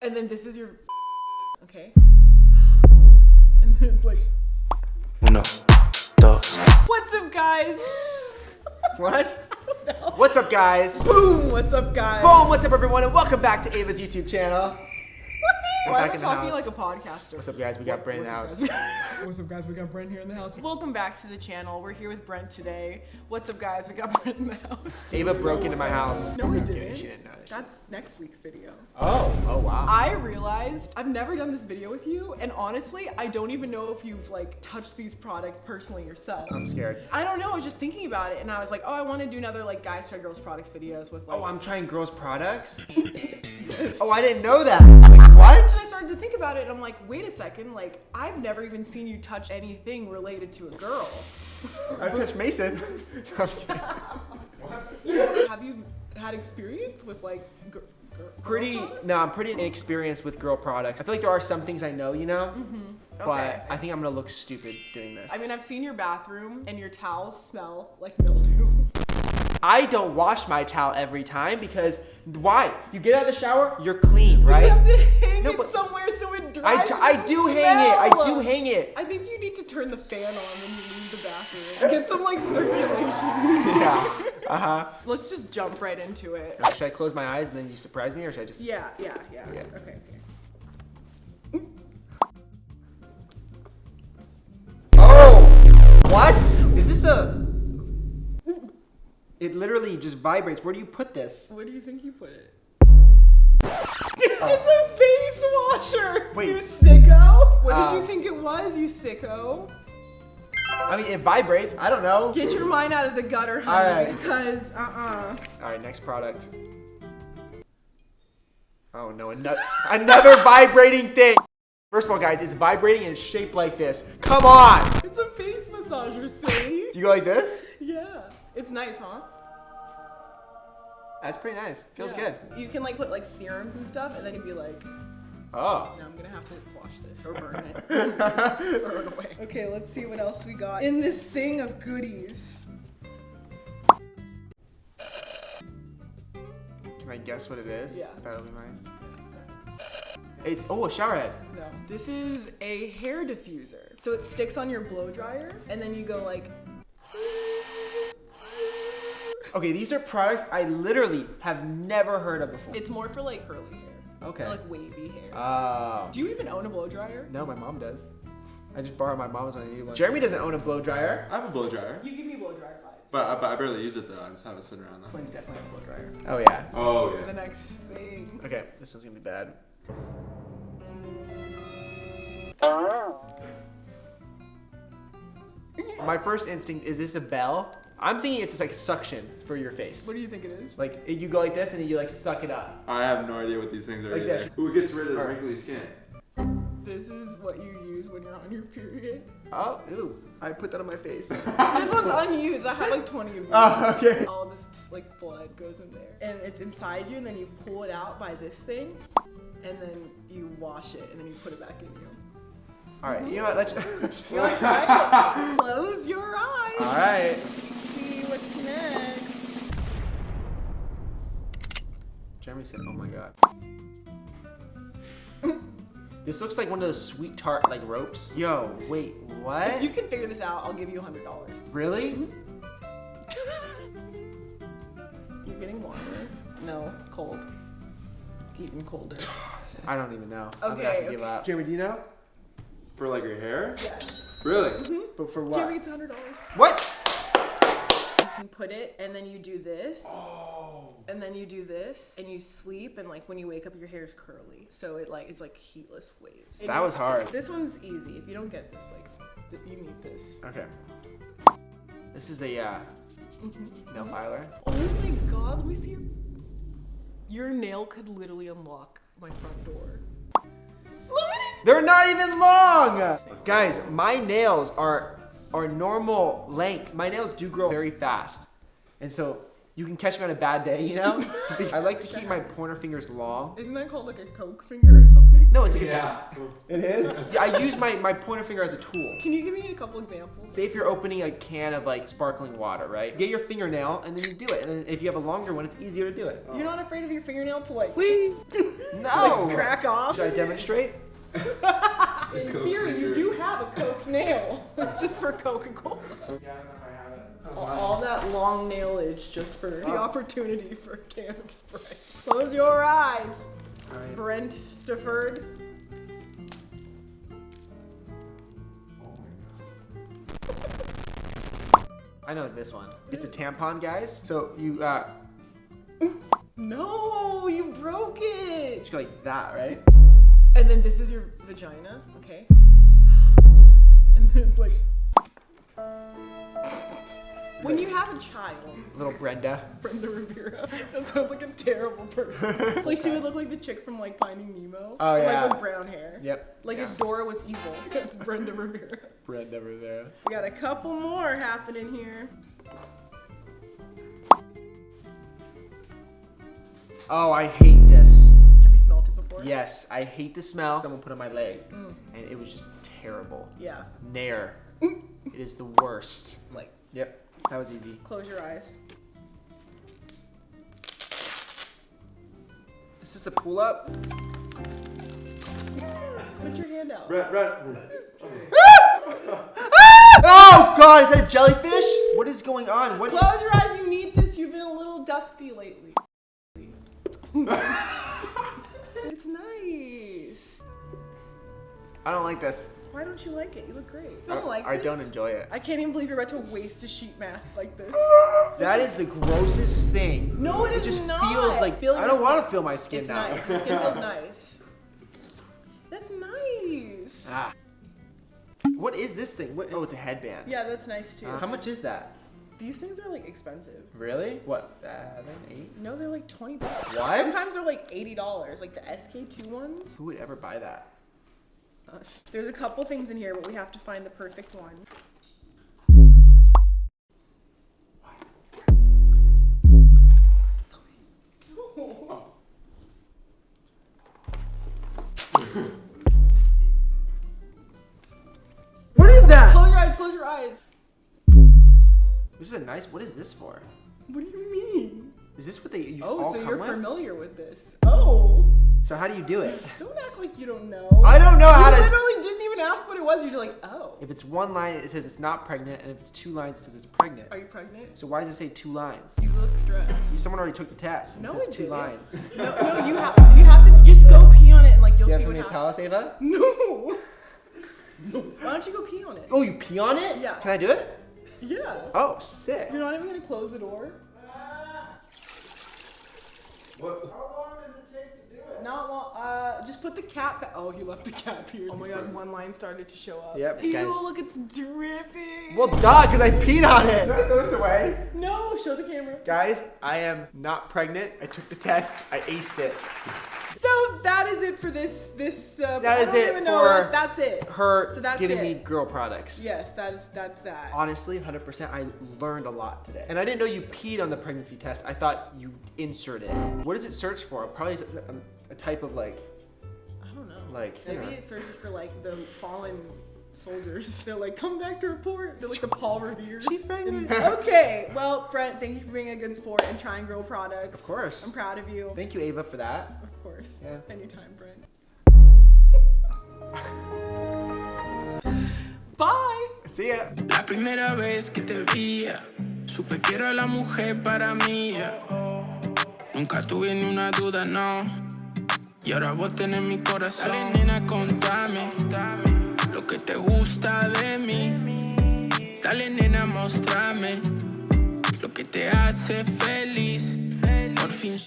And then this is your, okay. And then it's like, Uno, dos. what's up, guys? What? What's up, guys? Boom, what's up, guys? Boom, what's up, everyone, and welcome back to Ava's YouTube channel. Why am back I in the talking house. like a podcaster? What's up, guys? We got Brent in the house. What's up, guys? We got Brent here in the house. Welcome back to the channel. We're here with Brent today. What's up, guys? We got Brent in the house. Ava broke into my house. No, I I'm kidding, didn't. she didn't know. That's next week's video. Oh wow. I realized I've never done this video with you, and honestly, I don't even know if you've like touched these products personally yourself. I'm scared. I don't know. I was just thinking about it, and I was like, oh, I want to do another like guys try girls products videos with like. Oh, I'm trying girls' products? Yes. Oh, I didn't know that. What? And I started to think about it, and I'm like, wait a second, like I've never even seen you touch anything related to a girl. I touched Mason. I'm kidding. Have you had experience with like girl products? No, I'm pretty inexperienced with girl products. I feel like there are some things I know, you know? But Okay. I think I'm gonna look stupid doing this. I mean, I've seen your bathroom, and your towels smell like mildew. I don't wash my towel every time because why? You get out of the shower, you're clean, right? You have to hang No, it but somewhere so it dries. I do hang it. I do hang it. I think you need to turn the fan on when you leave the bathroom. Get some like circulation. Yeah. Let's just jump right into it. Should I close my eyes and then you surprise me, or should I just? Yeah. Yeah. Okay. Oh! What? Is this a? It literally just vibrates. Where do you put this? Where do you think you put it? It's a face washer. Wait. You sicko. What did you think it was, you sicko? I mean, it vibrates. I don't know. Get your mind out of the gutter, honey, All right. because All right, next product. Oh no, another vibrating thing. First of all, guys, it's vibrating and it's shaped like this. Come on. it's a face massager, silly. Do you go like this? Yeah. It's nice, huh? That's pretty nice. Feels Yeah. good. You can like put like serums and stuff, and then you'd be like, Oh. no, I'm gonna have to wash this or burn it. Throw it away. Okay, let's see what else we got in this thing of goodies. Can I guess what it is? Yeah. That'll be mine. It's a shower head. No, this is a hair diffuser. So it sticks on your blow dryer, and then you go like. Okay, these are products I literally have never heard of before. It's more for like curly hair. Okay. Or like wavy hair. Oh. Do you even own a blow dryer? No, my mom does. I just borrowed my mom's when I need one. Jeremy doesn't own a blow dryer. I have a blow dryer, You give me blow dryer vibes. but I barely use it though. I just have it sitting around though. Twins definitely have a blow dryer. Oh yeah. Oh The yeah. next thing. Okay, this one's gonna be bad. My first instinct is this a bell? I'm thinking it's just like suction for your face. What do you think it is? Like you go like this and then you like suck it up. I have no idea what these things are Like either. that. Ooh, it gets rid of the Alright. wrinkly skin. This is what you use when you're on your period. Oh, ew! I put that on my face. This one's unused. I have like 20 of these. Oh, okay. All this like blood goes in there, and it's inside you, and then you pull it out by this thing, and then you wash it, and then you put it back in you. All right, you know what? Let's just. You wanna try it? Close your eyes. All right. Let's see what's next. Jeremy said, "Oh my god." This looks like one of those sweet tart like ropes. Yo, wait, what? If you can figure this out, I'll give you $100. Really? You're getting warmer. No, cold. Even colder. I don't even know. I'm gonna have to give Okay. up. Jeremy, do you know? For like your hair? Yes. Really? But for what? Jeremy, it's $100. What? You can put it, and then you do this. Oh. And then you do this, and you sleep, and like when you wake up, your hair is curly. So it's like heatless waves. That was hard. This one's easy. If you don't get this, like you need this. Okay. This is a nail filer. Oh my god, let me see your nail could literally unlock my front door. Look at it! They're not even long! Guys, my nails are normal length. My nails do grow very fast. And so You can catch me on a bad day, you know? I like to keep my pointer fingers long. Isn't that called like a Coke finger or something? No, it's like Yeah. It is? Yeah, I use my pointer finger as a tool. Can you give me a couple examples? Say if you're opening a can of like sparkling water, right? Get your fingernail and then you do it. And then if you have a longer one, it's easier to do it. You're not afraid of your fingernail to like, Whee! No! like crack off? Should I demonstrate? In theory, you do have a Coke nail. It's just for Coca-Cola. Yeah, I don't know if I have it. All that long nailage just for the opportunity for a can of spray. Close your eyes, All right. Brent Stafford. I know this one. It's a tampon, guys. So you No, you broke it. just go like that, right? And then this is your vagina, okay? And then it's like, when you have a child, Little Brenda. Brenda Rivera, that sounds like a terrible person. Like she would look like the chick from like Finding Nemo. Oh, yeah. Like with brown hair. Yep. Like if Dora was evil, that's Brenda Rivera. Brenda Rivera. We got a couple more happening here. Oh, I hate this. Have you smelled it before? Yes, I hate the smell someone put on my leg. And it was just terrible. Yeah. Nair. It is the worst. It's like, Yep, that was easy. close your eyes. Is this a pull-up? Put your hand out. Brent. Oh God, is that a jellyfish? What is going on? What? Close your eyes, you need this. You've been a little dusty lately. It's nice. I don't like this. Why don't you like it? You look great. You don't like I this? don't enjoy it. I can't even believe you're about to waste a sheet mask like this. That is the grossest thing. No, it is just not. feels like Feel I your don't want to skin. feel my skin It's now. nice. Your skin feels nice. That's nice. Ah. What is this thing? What? Oh, it's a headband. Yeah, that's nice too. How much is that? These things are like expensive. Really? What? 7, 8? No, they're like $20. What? Sometimes they're like $80, like the SK2 ones. Who would ever buy that? Us. There's a couple things in here, but we have to find the perfect one. What is that? Close your eyes, close your eyes. This is a nice. What is this for? What do you mean? Is this what they? You Oh, all so come you're with? familiar with this. Oh. So how do you do it? Don't act like you don't know. I don't know how You to. literally didn't even ask what it was. You're like, oh. If it's one line, it says it's not pregnant, and if it's 2 lines, it says it's pregnant. Are you pregnant? So why does it say 2 lines? You look stressed. Someone already took the test. No, it says it 2 didn't. lines. No, you have to just go pee on it and like you'll You have see what something to happens. tell us, Ava? No. Why don't you go pee on it? Oh, you pee on it? Yeah. Can I do it? Yeah. Oh, sick. You're not even gonna close the door? What? How long does it take to do it? Not long. Just put the cap back. Oh, he left the cap here. Oh my god, one line started to show up. Yep, Ew, guys. look, it's dripping. Well, duh, because I peed on it. Can I throw this away? No, show the camera. Guys, I am not pregnant. I took the test. I aced it. So that is it for this. That I is don't it even know. for That's it. Her So that's giving it. me girl products. Yes, that's that. Honestly, 100%, I learned a lot today. And I didn't know you peed on the pregnancy test. I thought you inserted. What does it search for? Probably a type of like, I don't know. like, Maybe it searches for like the fallen soldiers. They're like, come back to report. They're like the Paul Revere's. She's pregnant. Okay, well, Brent, thank you for being a good sport and trying girl products. Of course. I'm proud of you. Thank you, Ava, for that. Of course. Yeah. Anytime, Brent. Bye. See ya. La primera vez que te veía, supe que era la mujer para mí. Nunca tuve ni una duda, no. Y ahora vos tenés mi corazón. Dale, nena, contame lo que te gusta de mí. Dale, nena, mostrame lo que te hace feliz.